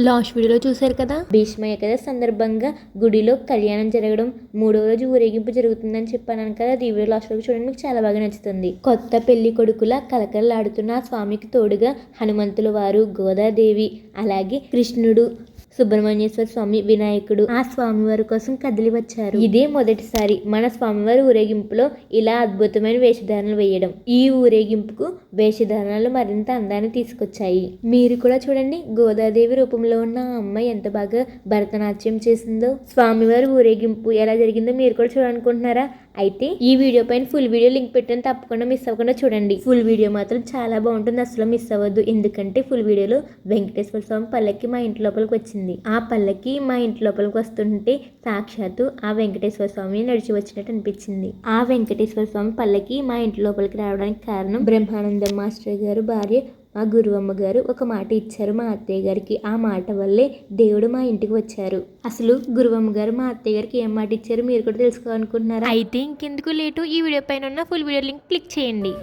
Last వీడియోలో చూశారు కదా, భీష్మ ఏకాదశి సందర్భంగా గుడిలో కళ్యాణం జరగడం, 3వ రోజు ఊరేగింపు జరుగుతుందని చెప్పాను కదా. ఈ వీడియో లాస్ట్ వరకు చూడండి, మీకు చాలా బాగా నచ్చుతుంది. కొత్త పెళ్లి కొడుకుల కలకలలాడుతున్న ఆ స్వామికి తోడుగా హనుమంతుల వారు, గోదాదేవి, అలాగే కృష్ణుడు, సుబ్రహ్మణ్యేశ్వర స్వామి, వినాయకుడు ఆ స్వామివారి కోసం కదిలి వచ్చారు. ఇదే మొదటిసారి మన స్వామివారి ఊరేగింపులో ఇలా అద్భుతమైన వేషధారణలు వేయడం. ఈ ఊరేగింపుకు వేషధారణలు మరింత అందాన్ని తీసుకొచ్చాయి. మీరు కూడా చూడండి, గోదాదేవి రూపంలో ఉన్న ఆ అమ్మాయి ఎంత బాగా భరతనాట్యం చేసిందో. స్వామివారి ఊరేగింపు ఎలా జరిగిందో మీరు కూడా చూడాలనుకుంటున్నారా? అయితే ఈ వీడియో పైన ఫుల్ వీడియో లింక్ పెట్టాను, తప్పకుండా మిస్ అవ్వకుండా చూడండి. ఫుల్ వీడియో మాత్రం చాలా బాగుంటుంది, అసలు మిస్ అవ్వద్దు. ఎందుకంటే ఫుల్ వీడియోలో వెంకటేశ్వర స్వామి పల్లకి మా ఇంటి లోపలికి వచ్చింది. ఆ పల్లకి మా ఇంటి లోపలికి వస్తుంటే సాక్షాత్తు ఆ వెంకటేశ్వర స్వామి నడిచి వచ్చినట్టు అనిపించింది. ఆ వెంకటేశ్వర స్వామి పల్లకి మా ఇంటి లోపలికి రావడానికి కారణం బ్రహ్మానందం మాస్టర్ గారు భార్య మా గురువమ్మ గారు ఒక మాట ఇచ్చారు మా అత్తయ్య గారికి. ఆ మాట వల్లే దేవుడు మా ఇంటికి వచ్చారు. అసలు గురువమ్మ గారు మా అత్తయ్య గారికి ఏం మాట ఇచ్చారు మీరు కూడా తెలుసుకోవాలనుకుంటున్నారా? అయితే ఇంకెందుకు లేటు, ఈ వీడియో పైన ఉన్న ఫుల్ వీడియో లింక్ క్లిక్ చేయండి.